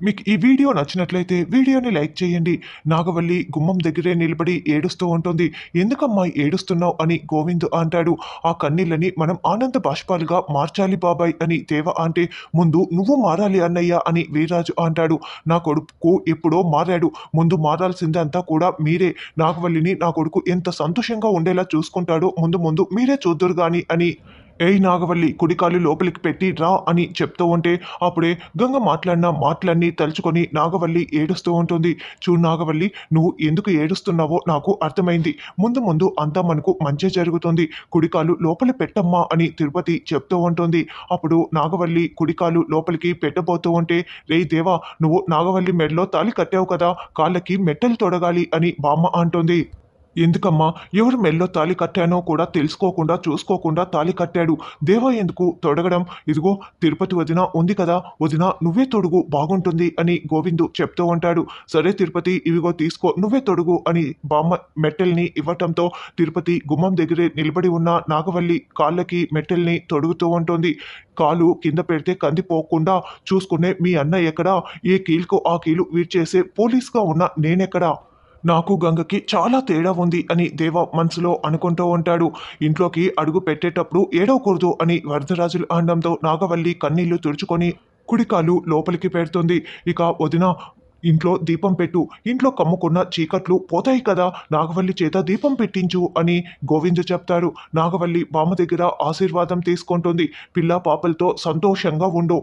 మీకు ఈ వీడియో నచ్చినట్లయితే వీడియోని లైక్ చేయండి. నాగవల్లి గుమ్మం దగ్గరే నిలబడి ఏడుస్తూ ఉంటుంది. ఎందుకమ్మా ఏడుస్తున్నావు అని గోవింద్ అంటాడు. ఆ కన్నీళ్ళని మనం ఆనంద బాష్పాలుగా మార్చాలి బాబాయ్ అని దేవ అంటే, ముందు నువ్వు మారాలి అన్నయ్య అని వీర్రాజు అంటాడు. నా కొడుకు ఎప్పుడో మారాడు. ముందు మారాల్సిందంతా కూడా మీరే. నాగవల్లిని నా కొడుకు ఎంత సంతోషంగా ఉండేలా చూసుకుంటాడో ముందు ముందు మీరే చూద్దురు గాని అని ఏయ్ నాగవల్లి కుడికాలు లోపలికి పెట్టి రా అని చెప్తూ ఉంటే అప్పుడే గంగ మాట్లాడిన మాటలన్నీ తలుచుకొని నాగవల్లి ఏడుస్తూ ఉంటుంది. చూడు నాగవల్లి, నువ్వు ఎందుకు ఏడుస్తున్నావో నాకు అర్థమైంది. ముందు ముందు అంతా మనకు మంచి జరుగుతుంది. కుడికాలు లోపల పెట్టమ్మా అని తిరుపతి చెప్తూ ఉంటుంది. అప్పుడు నాగవల్లి కుడికాలు లోపలికి పెట్టబోతూ ఉంటే, రేయ్ దేవా, నువ్వు నాగవల్లి మెడలో తాళి కట్టావు కదా, కాళ్ళకి మెట్టలు తొడగాలి అని బామ్మ అంటుంది. ఎందుకమ్మా, ఎవరు మెల్లో తాళి కట్టానో కూడా తెలుసుకోకుండా చూసుకోకుండా తాళి కట్టాడు. దేవా ఎందుకు తొడగడం? ఇదిగో తిరుపతి వదిన ఉంది కదా, వదిన నువ్వే తొడుగు బాగుంటుంది అని గోవిందు చెప్తూ ఉంటాడు. సరే తిరుపతి, ఇవిగో తీసుకో, నువ్వే తొడుగు అని బామ్మ మెట్టెల్ని ఇవ్వటంతో తిరుపతి గుమ్మం దగ్గరే నిలబడి ఉన్న నాగవల్లి కాళ్ళకి మెట్టెల్ని తొడుగుతూ ఉంటుంది. కాలు కింద పెడితే కందిపోకుండా చూసుకునే మీ అన్న ఎక్కడా? ఏ కీలుకో ఆ కీలు వీడ్చేసే పోలీస్గా ఉన్న నేనెక్కడా? నాకు గంగకి చాలా తేడా ఉంది అని దేవ మనసులో అనుకుంటూ ఉంటాడు. ఇంట్లోకి అడుగు పెట్టేటప్పుడు ఏడవకూడదు అని వరదరాజులు అనడంతో నాగవల్లి కన్నీళ్లు తుడుచుకొని కుడికాలు లోపలికి పెడుతుంది. ఇక వదిన, ఇంట్లో దీపం పెట్టు, ఇంట్లో కమ్ముకున్న చీకట్లు పోతాయి కదా, నాగవల్లి చేత దీపం పెట్టించు అని గోవిందు చెప్తారు. నాగవల్లి బామ్మ దగ్గర ఆశీర్వాదం తీసుకుంటుంది. పిల్ల పాపలతో సంతోషంగా ఉండు,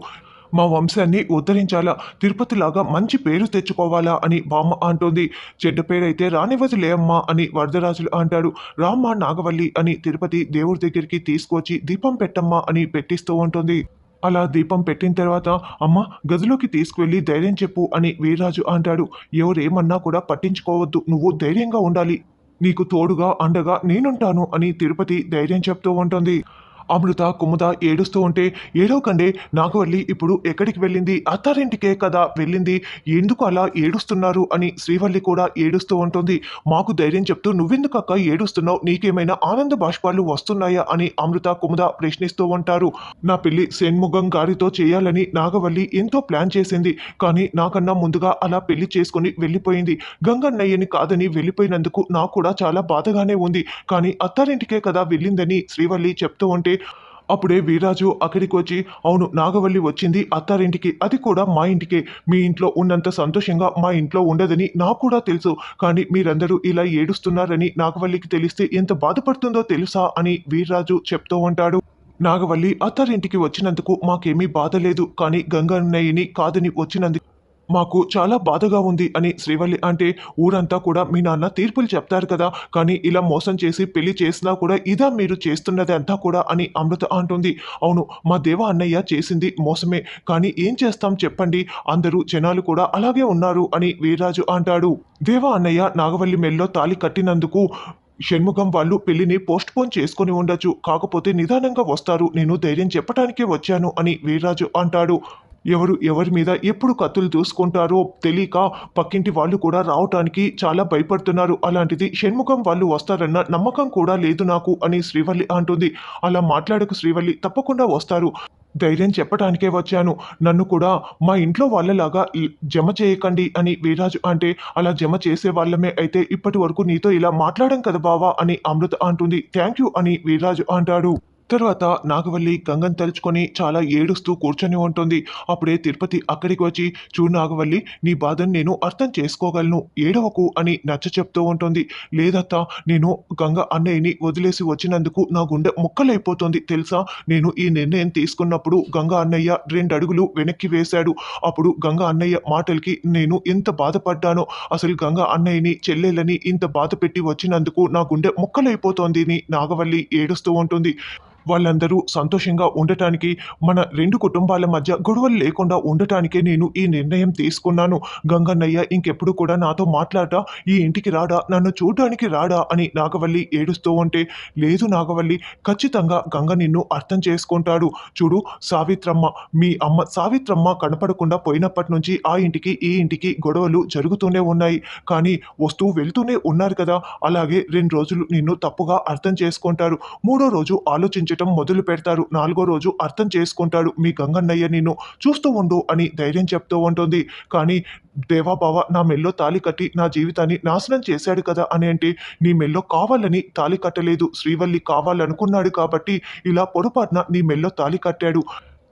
మా వంశాన్ని ఉద్ధరించాలా, తిరుపతిలాగా మంచి పేరు తెచ్చుకోవాలా అని బామ్మ అంటుంది. చెడ్డ పేరైతే రానివ్వదులే అమ్మా అని వరదరాజులు అంటాడు. రామ్మ నాగవల్లి అని తిరుపతి దేవుడి దగ్గరికి తీసుకొచ్చి దీపం పెట్టమ్మా అని పెట్టిస్తూ ఉంటుంది. అలా దీపం పెట్టిన తర్వాత, అమ్మ గదిలోకి తీసుకువెళ్ళి ధైర్యం చెప్పు అని వీర్రాజు అంటాడు. ఎవరేమన్నా కూడా పట్టించుకోవద్దు, నువ్వు ధైర్యంగా ఉండాలి, నీకు తోడుగా అండగా నేనుంటాను అని తిరుపతి ధైర్యం చెప్తూ ఉంటుంది. అమృత కుముద ఏడుస్తూ ఉంటే, ఏడవకండే, నాగవల్లి ఇప్పుడు ఎక్కడికి వెళ్ళింది, అత్తారింటికే కదా వెళ్ళింది, ఎందుకు అలా ఏడుస్తున్నారు అని శ్రీవల్లి కూడా ఏడుస్తూ ఉంటుంది. మాకు ధైర్యం చెప్తూ నువ్వెందుకు అక్క ఏడుస్తున్నావు, నీకేమైనా ఆనంద బాష్పాలు వస్తున్నాయా అని అమృత కుముద ప్రశ్నిస్తూ ఉంటారు. నా పెళ్లి షణ్ముగం గారితో చేయాలని నాగవల్లి ఎంతో ప్లాన్ చేసింది, కానీ నాకన్నా ముందుగా అలా పెళ్లి చేసుకుని వెళ్ళిపోయింది. గంగన్నయ్యని కాదని వెళ్ళిపోయినందుకు నాకు కూడా చాలా బాధగానే ఉంది, కానీ అత్తారింటికే కదా వెళ్ళిందని శ్రీవల్లి చెప్తూ ఉంటే అప్పుడే వీర్రాజు అక్కడికి వచ్చి, అవును నాగవల్లి వచ్చింది అత్తారింటికి, అది కూడా మా ఇంటికే, మీ ఇంట్లో ఉన్నంత సంతోషంగా మా ఇంట్లో ఉండదని నాకు కూడా తెలుసు, కానీ మీరందరూ ఇలా ఏడుస్తున్నారని నాగవల్లికి తెలిస్తే ఎంత బాధపడుతుందో తెలుసా అని వీర్రాజు చెప్తూ ఉంటాడు. నాగవల్లి అత్తారింటికి వచ్చినందుకు మాకేమీ బాధ లేదు, కానీ గంగన్నయ్యని కాదని వచ్చినందుకు మాకు చాలా బాధగా ఉంది అని శ్రీవల్లి అంటే, ఊరంతా కూడా మీ నాన్న తీర్పులు చెప్తారు కదా, కానీ ఇలా మోసం చేసి పెళ్లి చేసినా కూడా ఇదా మీరు చేస్తున్నది అంతా కూడా అని అమృత అంటుంది. అవును, మా దేవ అన్నయ్య చేసింది మోసమే, కానీ ఏం చేస్తాం చెప్పండి, అందరూ జనాలు కూడా అలాగే ఉన్నారు అని వీర్రాజు అంటాడు. దేవ అన్నయ్య నాగవల్లి మెల్లో తాళి కట్టినందుకు షణ్ముఖం వాళ్ళు పెళ్లిని పోస్ట్ పోన్ చేసుకుని ఉండొచ్చు, కాకపోతే నిదానంగా వస్తారు, నేను ధైర్యం చెప్పటానికే వచ్చాను అని వీర్రాజు అంటాడు. ఎవరు ఎవరి మీద ఎప్పుడు కత్తులు దూసుకుంటారో తెలియక పక్కింటి వాళ్ళు కూడా రావటానికి చాలా భయపడుతున్నారు, అలాంటిది షణ్ముఖం వాళ్ళు వస్తారన్న నమ్మకం కూడా లేదు నాకు అని శ్రీవల్లి అంటుంది. అలా మాట్లాడకు శ్రీవల్లి, తప్పకుండా వస్తారు, ధైర్యం చెప్పటానికే వచ్చాను, నన్ను కూడా మా ఇంట్లో వాళ్ళలాగా జమ చేయకండి అని వీరాజు అంటే, అలా జమ చేసే వాళ్ళమే అయితే ఇప్పటి వరకు నీతో ఇలా మాట్లాడడం కదా బావా అని అమృత అంటుంది. థ్యాంక్ యూ అని వీరాజు అంటాడు. తర్వాత నాగవల్లి గంగను తలుచుకొని చాలా ఏడుస్తూ కూర్చొని ఉంటుంది. అప్పుడే తిరుపతి అక్కడికి వచ్చి, చూడు నాగవల్లి, నీ బాధను నేను అర్థం చేసుకోగలను, ఏడవకు అని నచ్చ చెప్తూ ఉంటుంది. లేదత్తా, నేను గంగ అన్నయ్యని వదిలేసి వచ్చినందుకు నా గుండె ముక్కలైపోతుంది తెలుసా, నేను ఈ నిర్ణయం తీసుకున్నప్పుడు గంగ అన్నయ్య 2 అడుగులు వెనక్కి వేశాడు, అప్పుడు గంగ అన్నయ్య మాటలకి నేను ఎంత బాధపడ్డానో, అసలు గంగ అన్నయ్యని చెల్లెలని ఇంత బాధ పెట్టి వచ్చినందుకు నా గుండె ముక్కలైపోతోంది అని నాగవల్లి ఏడుస్తూ ఉంటుంది. వాళ్ళందరూ సంతోషంగా ఉండటానికి, మన 2 కుటుంబాల మధ్య గొడవలు లేకుండా ఉండటానికే నేను ఈ నిర్ణయం తీసుకున్నాను. గంగన్నయ్య ఇంకెప్పుడు కూడా నాతో మాట్లాడా, ఈ ఇంటికి రాడా, నన్ను చూడటానికి రాడా అని నాగవల్లి ఏడుస్తూ ఉంటే, లేదు నాగవల్లి, ఖచ్చితంగా గంగ నిన్ను అర్థం చేసుకుంటాడు. చూడు సావిత్రమ్మ, మీ అమ్మ సావిత్రమ్మ కనపడకుండా పోయినప్పటి నుంచి ఆ ఇంటికి ఈ ఇంటికి గొడవలు జరుగుతూనే ఉన్నాయి, కానీ వస్తూ వెళ్తూనే ఉన్నారు కదా, అలాగే 2 రోజులు నిన్ను తప్పుగా అర్థం చేసుకుంటారు, 3వ రోజు ఆలోచించ ఆలోచించటం మొదలు పెడతారు. 4గో రోజు అర్థం చేసుకుంటాడు. మీ గంగన్నయ్య నిన్ను చూస్తూ ఉండు అని ధైర్యం చెప్తూ ఉంటుంది. కానీ దేవాబావ నా మెల్లో తాళి కట్టి నా జీవితాన్ని నాశనం చేశాడు కదా అని అంటే, నీ మెల్లో కావాలని తాళి కట్టలేదు. శ్రీవల్లి కావాలనుకున్నాడు కాబట్టి ఇలా పొరపాటున నీ మెల్లో తాళి కట్టాడు.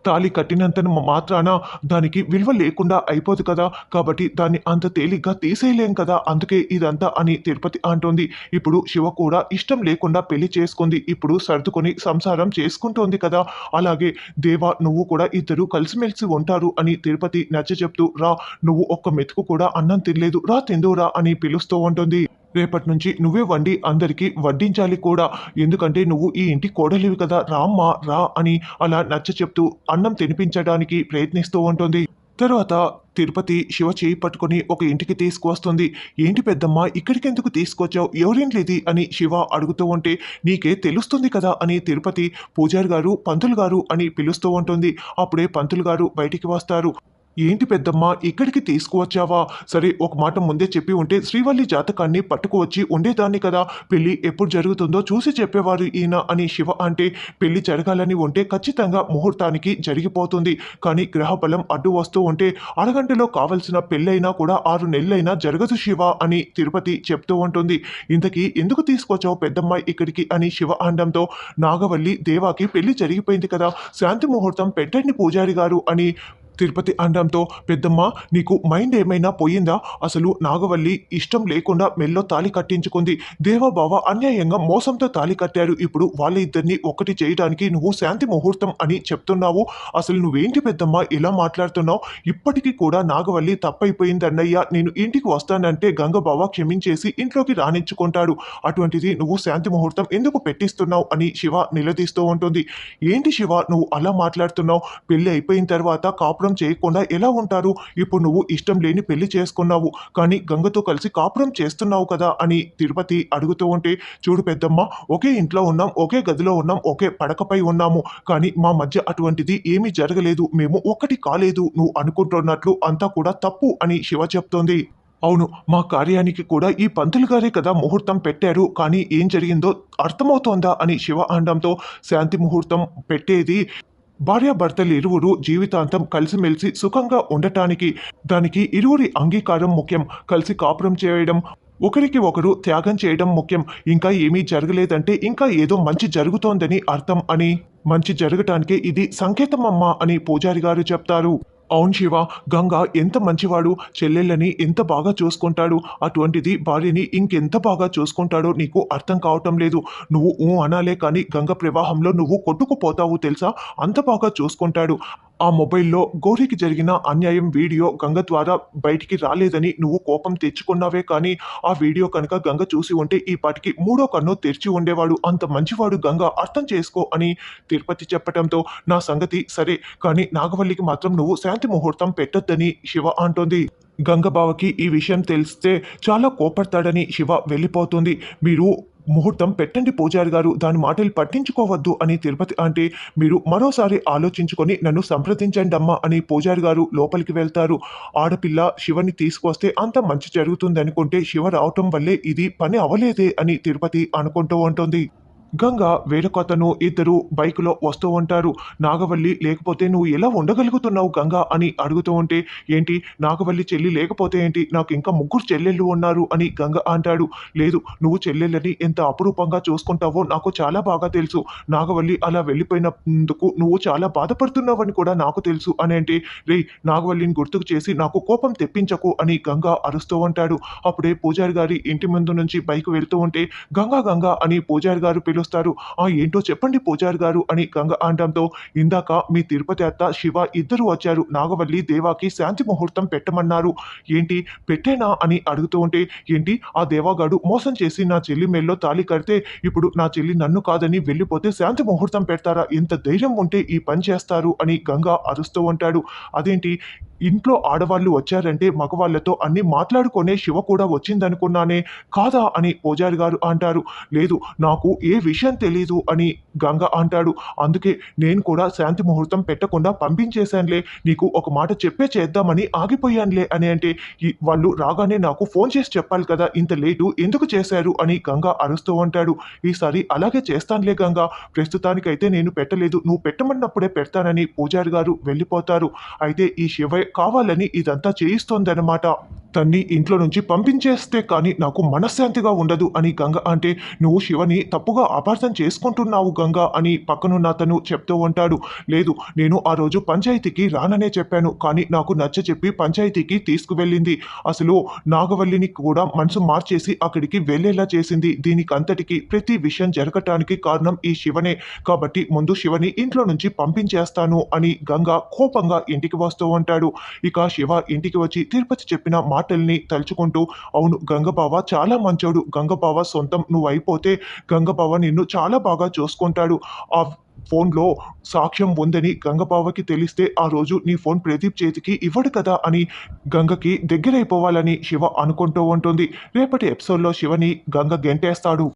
తాళి కట్టినంత మాత్రాన దానికి విలువ లేకుండా అయిపోదు కదా! కాబట్టి దాన్ని అంత తేలిగ్గా తీసేయలేం కదా! అందుకే ఇదంతా అని తిరుపతి అంటోంది. ఇప్పుడు శివ కూడా ఇష్టం లేకుండా పెళ్లి చేసుకుంది. ఇప్పుడు సర్దుకొని సంసారం చేసుకుంటోంది కదా! అలాగే దేవ నువ్వు కూడా ఇద్దరు కలిసిమెలిసి ఉంటారు అని తిరుపతి నచ్చచెప్తూ, రా నువ్వు ఒక్క మెతుకు కూడా అన్నం తినలేదు. రా తిందువురా అని పిలుస్తూ ఉంటుంది. రేపటి నుంచి నువ్వే వండి అందరికీ వడ్డించాలి కూడా. ఎందుకంటే నువ్వు ఈ ఇంటి కోడలివి కదా! రామ్మా రా అని అలా నచ్చచెప్తూ అన్నం తినిపించడానికి ప్రయత్నిస్తూ ఉంటుంది. తర్వాత తిరుపతి శివ చేయి పట్టుకొని ఒక ఇంటికి తీసుకువస్తుంది. ఏంటి పెద్దమ్మ ఇక్కడికెందుకు తీసుకొచ్చావు? ఎవరింట్లిది అని శివ అడుగుతూ ఉంటే, నీకే తెలుస్తుంది కదా అని తిరుపతి పూజారి గారు, పంతులు గారు అని పిలుస్తూ ఉంటుంది. అప్పుడే పంతులు గారు బయటికి వస్తారు. ఏంటి పెద్దమ్మ ఇక్కడికి తీసుకువచ్చావా? సరే ఒక మాట ముందే చెప్పి ఉంటే శ్రీవల్లి జాతకాన్ని పట్టుకువచ్చి ఉండేదాన్ని కదా! పెళ్లి ఎప్పుడు జరుగుతుందో చూసి చెప్పేవారు ఈయన అని శివ అంటే, పెళ్లి జరగాలని ఉంటే ఖచ్చితంగా ముహూర్తానికి జరిగిపోతుంది. కానీ గ్రహబలం అడ్డు వస్తూ ఉంటే అరగంటలో కావలసిన పెళ్ళైనా కూడా 6 నెలలైనా జరగదు శివ అని తిరుపతి చెప్తూ ఉంటుంది. ఇంతకీ ఎందుకు తీసుకొచ్చావు పెద్దమ్మ ఇక్కడికి అని శివ అనడంతో, నాగవల్లి దేవాకి పెళ్లి జరిగిపోయింది కదా! శాంతి ముహూర్తం పెట్టండి పూజారి గారు అని తిరుపతి అనడంతో, పెద్దమ్మ నీకు మైండ్ ఏమైనా పోయిందా? అసలు నాగవల్లి ఇష్టం లేకుండా మెల్లో తాళి కట్టించుకుంది. దేవబావ అన్యాయంగా మోసంతో తాళి కట్టారు. ఇప్పుడు వాళ్ళ ఇద్దరిని ఒకటి చేయడానికి నువ్వు శాంతి ముహూర్తం అని చెప్తున్నావు. అసలు నువ్వేంటి పెద్దమ్మ ఇలా మాట్లాడుతున్నావు? ఇప్పటికీ కూడా నాగవల్లి తప్పైపోయింది అన్నయ్య. నేను ఇంటికి వస్తానంటే గంగబావ క్షమించేసి ఇంట్లోకి రానిచ్చుకుంటాడు. అటువంటిది నువ్వు శాంతి ముహూర్తం ఎందుకు పెట్టిస్తున్నావు అని శివ నిలదీస్తూ ఉంటుంది. ఏంటి శివ నువ్వు అలా మాట్లాడుతున్నావు? పెళ్లి అయిపోయిన తర్వాత కాపురం చేయకుండా ఎలా ఉంటారు? ఇప్పుడు నువ్వు ఇష్టం లేని పెళ్లి చేసుకున్నావు. కానీ గంగతో కలిసి కాపురం చేస్తున్నావు కదా అని తిరుపతి అడుగుతూ ఉంటే, చూడు పెద్దమ్మ ఒకే ఇంట్లో ఉన్నాం, ఒకే గదిలో ఉన్నాం, ఒకే పడకపై ఉన్నాము. కానీ మా మధ్య అటువంటిది ఏమీ జరగలేదు. మేము ఒక్కటి కాలేదు. నువ్వు అనుకుంటున్నట్లు అంతా కూడా తప్పు అని శివ చెప్తోంది. అవును మా కార్యానికి కూడా ఈ పంతులు గారే కదా ముహూర్తం పెట్టారు. కానీ ఏం జరిగిందో అర్థమవుతోందా అని శివ అనడంతో, శాంతి ముహూర్తం పెట్టేది భార్యాభర్తలు ఇరువురు జీవితాంతం కలిసిమెలిసి సుఖంగా ఉండటానికి. దానికి ఇరువురి అంగీకారం ముఖ్యం. కలిసి కాపురం చేయడం, ఒకరికి ఒకరు త్యాగం చేయడం ముఖ్యం. ఇంకా ఏమీ జరగలేదంటే ఇంకా ఏదో మంచి జరుగుతోందని అర్థం అని, మంచి జరగటానికే ఇది సంకేతమమ్మా అని పూజారి గారు చెప్తారు. అవును శివ, గంగ ఎంత మంచివాడు, చెల్లెళ్ళని ఎంత బాగా చూసుకుంటాడు. అటువంటిది భార్యని ఇంకెంత బాగా చూసుకుంటాడో నీకు అర్థం కావటం లేదు. నువ్వు అనాలే కానీ గంగ ప్రవాహంలో నువ్వు కొట్టుకుపోతావు తెలుసా? అంత బాగా చూసుకుంటాడు. ఆ మొబైల్లో గౌరికి జరిగిన అన్యాయం వీడియో గంగ ద్వారా బయటికి రాలేదని నువ్వు కోపం తెచ్చుకున్నావే కానీ, ఆ వీడియో కనుక గంగ చూసి ఉంటే ఈ పాటికి మూడో కన్ను తెరిచి ఉండేవాడు. అంత మంచివాడు గంగ, అర్థం చేసుకో అని తిరుపతి చెప్పటంతో, నా సంగతి సరే కానీ నాగవల్లికి మాత్రం నువ్వు శాంతి ముహూర్తం పెట్టొద్దని శివ అంటోంది. గంగబావకి ఈ విషయం తెలిస్తే చాలా కోపడతాడని శివ వెళ్ళిపోతుంది. మీరు ముహూర్తం పెట్టండి పూజారి గారు, దాని మాటలు పట్టించుకోవద్దు అని తిరుపతి అంటే, మీరు మరోసారి ఆలోచించుకొని నన్ను సంప్రదించండి అమ్మా అని పూజారి గారు లోపలికి వెళ్తారు. ఆడపిల్ల శివని తీసుకొస్తే అంత మంచి జరుగుతుందనుకుంటే శివ రావటం వల్లే ఇది పని అవలేదే అని తిరుపతి అనుకుంటూ ఉంటుంది. గంగ వేరొకతను ఇద్దరు బైకులో వస్తూ ఉంటారు. నాగవల్లి లేకపోతే నువ్వు ఎలా ఉండగలుగుతున్నావు గంగ అని అడుగుతూ ఉంటే, ఏంటి నాగవల్లి చెల్లి లేకపోతే ఏంటి, నాకు ఇంకా ముగ్గురు చెల్లెళ్ళు ఉన్నారు అని గంగ అంటాడు. లేదు నువ్వు చెల్లెళ్ళని ఎంత అపురూపంగా చూసుకుంటావో నాకు చాలా బాగా తెలుసు. నాగవల్లి అలా వెళ్ళిపోయినందుకు నువ్వు చాలా బాధపడుతున్నావని కూడా నాకు తెలుసు అని అంటే, రే నాగవల్లిని గుర్తుకు చేసి నాకు కోపం తెప్పించకు అని గంగ అరుస్తూ ఉంటాడు. అప్పుడే పూజారి గారి ఇంటి ముందు నుంచి బైక్ వెళ్తూ ఉంటే, గంగా గంగా అని పూజారి గారు పిలుస్తారు. ఏంటో చెప్పండి పూజారి గారు అని గంగ అనడంతో, ఇందాక మీ తిరుపతి అత్త శివ ఇద్దరు వచ్చారు. నాగవల్లి దేవాకి శాంతి ముహూర్తం పెట్టమన్నారు. ఏంటి పెట్టేనా అని అడుగుతూ ఉంటే, ఏంటి ఆ దేవాగాడు మోసం చేసి నా చెల్లి మెల్లో తాళి కడితే ఇప్పుడు నా చెల్లి నన్ను కాదని వెళ్ళిపోతే శాంతి ముహూర్తం పెడతారా? ఎంత ధైర్యం ఉంటే ఈ పని చేస్తారు అని గంగ అరుస్తూ ఉంటాడు. అదేంటి ఇంట్లో ఆడవాళ్ళు వచ్చారంటే మగవాళ్ళతో అన్ని మాట్లాడుకునే శివ కూడా వచ్చిందనుకున్నానే, కాదా అని పూజారి గారు అంటారు. లేదు నాకు ఏ విషయం తెలీదు అని గంగ అంటాడు. అందుకే నేను కూడా శాంతి ముహూర్తం పెట్టకుండా పంపించేశానులే. నీకు ఒక మాట చెప్పే చేద్దామని ఆగిపోయానులే అని అంటే, వాళ్ళు రాగానే నాకు ఫోన్ చేసి చెప్పాలి కదా! ఇంత లేటు ఎందుకు చేశారు అని గంగ అరుస్తూ ఉంటాడు. ఈసారి అలాగే చేస్తానులే గంగ. ప్రస్తుతానికైతే నేను పెట్టలేదు. నువ్వు పెట్టమన్నప్పుడే పెడతానని పూజారి గారు వెళ్ళిపోతారు. అయితే ఈ శివయ్య కావాలని ఇదంతా చేయిస్తోందనమాట. తన్ని ఇంట్లో నుంచి పంపించేస్తే కానీ నాకు మనశ్శాంతిగా ఉండదు అని గంగ అంటే, నువ్వు శివని తప్పుగా అపార్థం చేసుకుంటున్నావు గంగ అని పక్కనున్న అతను చెప్తూ ఉంటాడు. లేదు, నేను ఆ రోజు పంచాయతీకి రాననే చెప్పాను. కానీ నాకు నచ్చచెప్పి పంచాయతీకి తీసుకువెళ్ళింది. అసలు నాగవల్లిని కూడా మనసు మార్చేసి అక్కడికి వెళ్ళేలా చేసింది. దీనికంతటికి ప్రతి విషయం జరగటానికి కారణం ఈ శివనే. కాబట్టి ముందు శివని ఇంట్లో నుంచి పంపించేస్తాను అని గంగ కోపంగా ఇంటికి వస్తూ ఉంటాడు. ఇక శివ ఇంటికి వచ్చి తిరుపతి చెప్పిన మాటల్ని తలుచుకుంటూ, అవును గంగబావ చాలా మంచోడు. గంగబావ సొంతం నువ్వైపోతే గంగబావ నిన్ను చాలా బాగా చూసుకుంటాడు. ఆ ఫోన్‌లో సాక్ష్యం ఉందని గంగబావకి తెలిస్తే ఆ రోజు నీ ఫోన్ ప్రదీప్ చేతికి ఇవ్వడు కదా అని గంగకి దగ్గరైపోవాలని శివ అనుకుంటూ ఉంటుంది. రేపటి ఎపిసోడ్‌లో శివని గంగ గెంటేస్తాడు.